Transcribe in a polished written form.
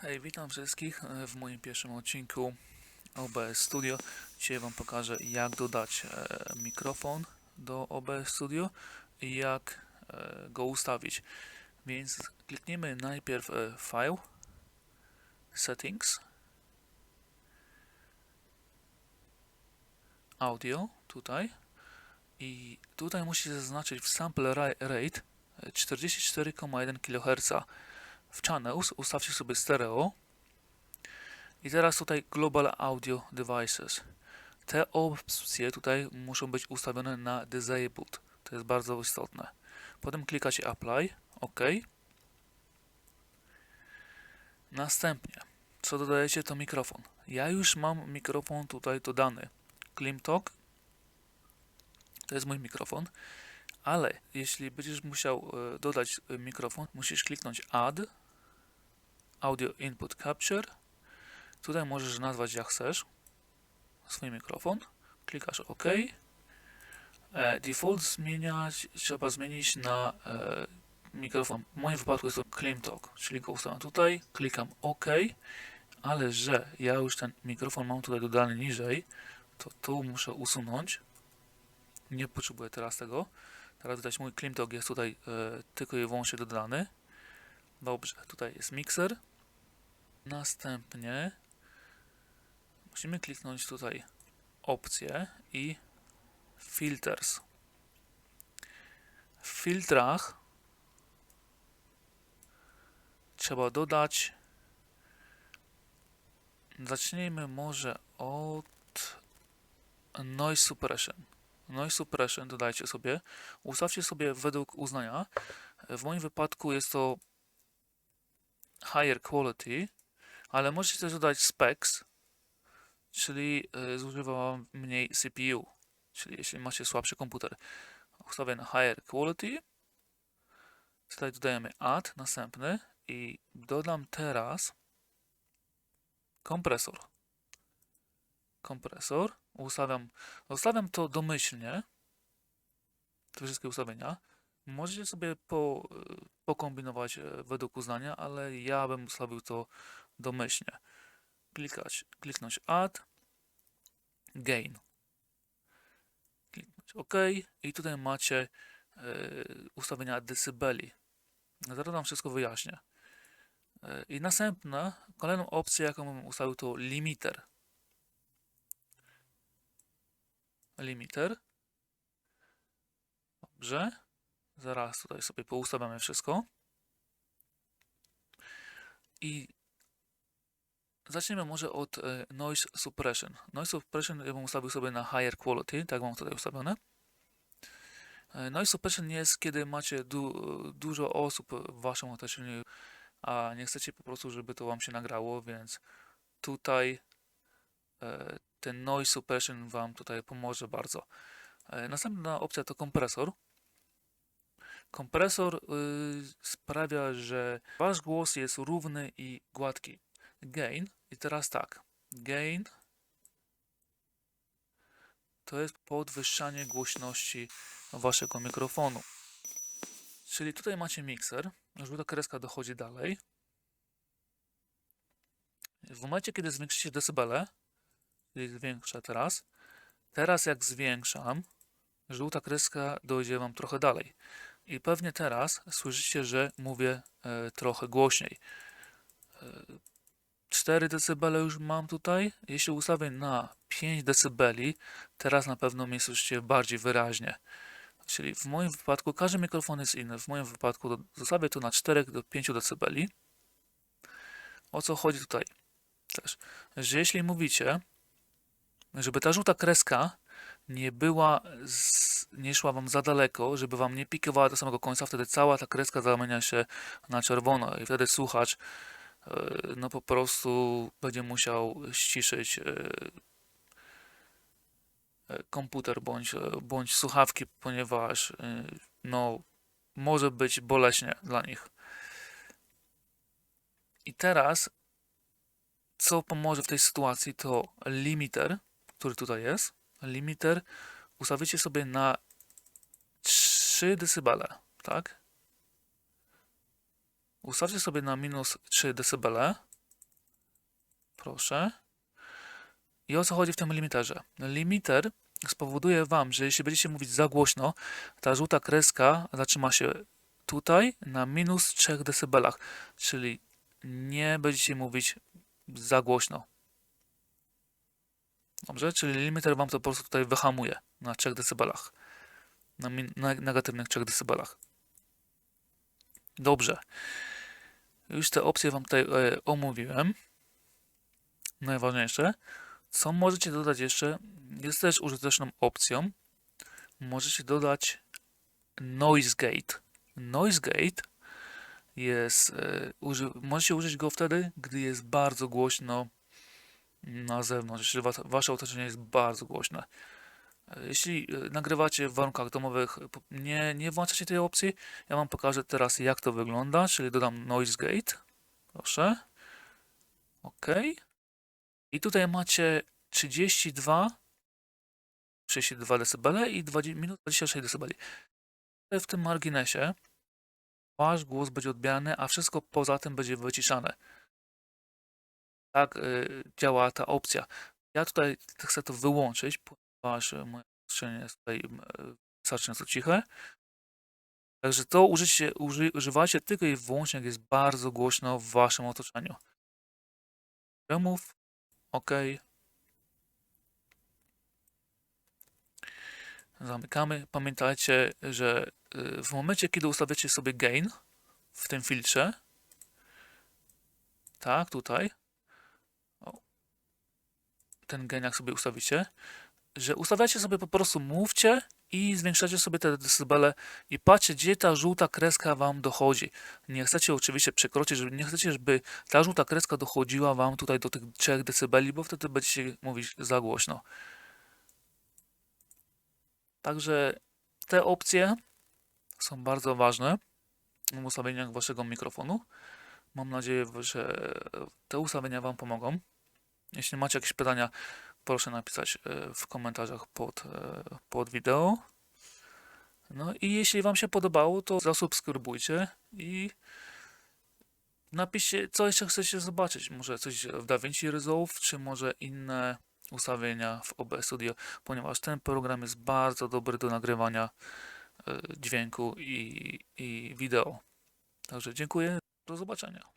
Hej, witam wszystkich w moim pierwszym odcinku OBS Studio. Dzisiaj Wam pokażę, jak dodać mikrofon do OBS Studio i jak go ustawić. Więc klikniemy najpierw File, Settings, Audio, tutaj. I tutaj musicie zaznaczyć w Sample Rate 44,1 kHz. W Channels ustawcie sobie stereo. I teraz tutaj Global Audio Devices. Te opcje tutaj muszą być ustawione na Disabled. To jest bardzo istotne. Potem klikacie Apply, OK. Następnie, co dodajecie, to mikrofon. Ja już mam mikrofon tutaj dodany. ClimTalk to jest mój mikrofon, ale jeśli będziesz musiał dodać mikrofon, musisz kliknąć Add, Audio Input Capture. Tutaj możesz nazwać jak chcesz swój mikrofon. Klikasz OK. Default trzeba zmienić na mikrofon. W moim wypadku jest to ClimTalk, czyli go ustawiam tutaj, klikam OK, ale że ja już ten mikrofon mam tutaj dodany niżej, to tu muszę usunąć. Nie potrzebuję teraz tego. Teraz widać, mój ClimTalk jest tutaj tylko i wyłącznie dodany. Dobrze, tutaj jest mikser. Następnie musimy kliknąć tutaj opcje i filters. W filtrach trzeba dodać. Zacznijmy może od Noise Suppression. Noise Suppression dodajcie sobie. Ustawcie sobie według uznania. W moim wypadku jest to Higher Quality, ale możecie też dodać Specs, czyli zużywa mniej CPU. Czyli jeśli macie słabszy komputer. Ustawię na Higher Quality. Tutaj dodajemy Add, następny i dodam teraz kompresor. Ustawiam to domyślnie, te wszystkie ustawienia. Możecie sobie pokombinować według uznania, ale ja bym ustawił to domyślnie. Kliknąć Add, Gain. Kliknąć OK i tutaj macie ustawienia decybeli. Zaraz Wam wszystko wyjaśnię. I kolejną opcję, jaką bym ustawił, to limiter. Dobrze. Zaraz tutaj sobie poustawiamy wszystko. I zaczniemy może od Noise Suppression. Noise Suppression ja bym ustawił sobie na Higher Quality, tak mam tutaj ustawione. Noise Suppression jest, kiedy macie dużo osób w waszym otoczeniu, a nie chcecie po prostu, żeby to wam się nagrało, więc tutaj ten Noise Suppression wam tutaj pomoże bardzo. Następna opcja to kompresor. Kompresor sprawia, że wasz głos jest równy i gładki. Gain, i teraz tak, gain to jest podwyższanie głośności waszego mikrofonu. Czyli tutaj macie mikser, żółta kreska dochodzi dalej. W momencie, kiedy zwiększycie decybele, czyli zwiększa teraz jak zwiększam, żółta kreska dojdzie wam trochę dalej. I pewnie teraz słyszycie, że mówię trochę głośniej. 4 dB już mam tutaj. Jeśli ustawię na 5 dB, teraz na pewno mnie słyszycie bardziej wyraźnie. Czyli w moim wypadku, każdy mikrofon jest inny. W moim wypadku zostawię to na 4 do 5 dB. O co chodzi tutaj też? Że jeśli mówicie, żeby ta żółta kreska nie szła wam za daleko, żeby wam nie pikowała do samego końca, wtedy cała ta kreska zamienia się na czerwono i wtedy słuchacz no po prostu będzie musiał ściszyć komputer bądź słuchawki, ponieważ no może być boleśnie dla nich. I teraz co pomoże w tej sytuacji, to limiter, który tutaj jest. Limiter ustawicie sobie na 3 dB, tak? Ustawcie sobie na minus 3 dB Proszę. I o co chodzi w tym limiterze? Limiter spowoduje Wam, że jeśli będziecie mówić za głośno, ta żółta kreska zatrzyma się tutaj na minus 3 dB, czyli nie będziecie mówić za głośno. Dobrze? Czyli limiter Wam to po prostu tutaj wyhamuje na 3 dB. Na negatywnych 3 dB. Dobrze. Już te opcje Wam tutaj omówiłem. Najważniejsze. Co możecie dodać jeszcze? Jest też użyteczną opcją. Możecie dodać Noise Gate. Noise Gate jest, możecie użyć go wtedy, gdy jest bardzo głośno na zewnątrz, jeśli wasze otoczenie jest bardzo głośne. Jeśli nagrywacie w warunkach domowych, nie włączacie tej opcji. Ja Wam pokażę teraz, jak to wygląda, czyli dodam Noise Gate. Proszę. OK. I tutaj macie 32 dB i minus 26 dB. W tym marginesie Wasz głos będzie odbierany, a wszystko poza tym będzie wyciszane. Tak działa ta opcja. Ja tutaj chcę to wyłączyć, ponieważ moje otoczenie jest tutaj wystarczająco ciche. Także to używacie tylko i wyłącznie, jak jest bardzo głośno w Waszym otoczeniu. Remove. OK. Zamykamy. Pamiętajcie, że w momencie, kiedy ustawiacie sobie gain w tym filtrze, tak, tutaj, ten gain jak sobie ustawicie, że ustawiacie sobie po prostu mówcie i zwiększacie sobie te decybele i patrzcie, gdzie ta żółta kreska Wam dochodzi. Nie chcecie oczywiście przekroczyć, nie chcecie, żeby ta żółta kreska dochodziła Wam tutaj do tych 3 dB, bo wtedy będziecie mówić za głośno. Także te opcje są bardzo ważne w ustawieniach Waszego mikrofonu. Mam nadzieję, że te ustawienia Wam pomogą. Jeśli macie jakieś pytania, proszę napisać w komentarzach pod wideo. No i jeśli Wam się podobało, to zasubskrybujcie i napiszcie, co jeszcze chcecie zobaczyć. Może coś w DaVinci Resolve, czy może inne ustawienia w OBS Studio, ponieważ ten program jest bardzo dobry do nagrywania dźwięku i wideo. Także dziękuję, do zobaczenia.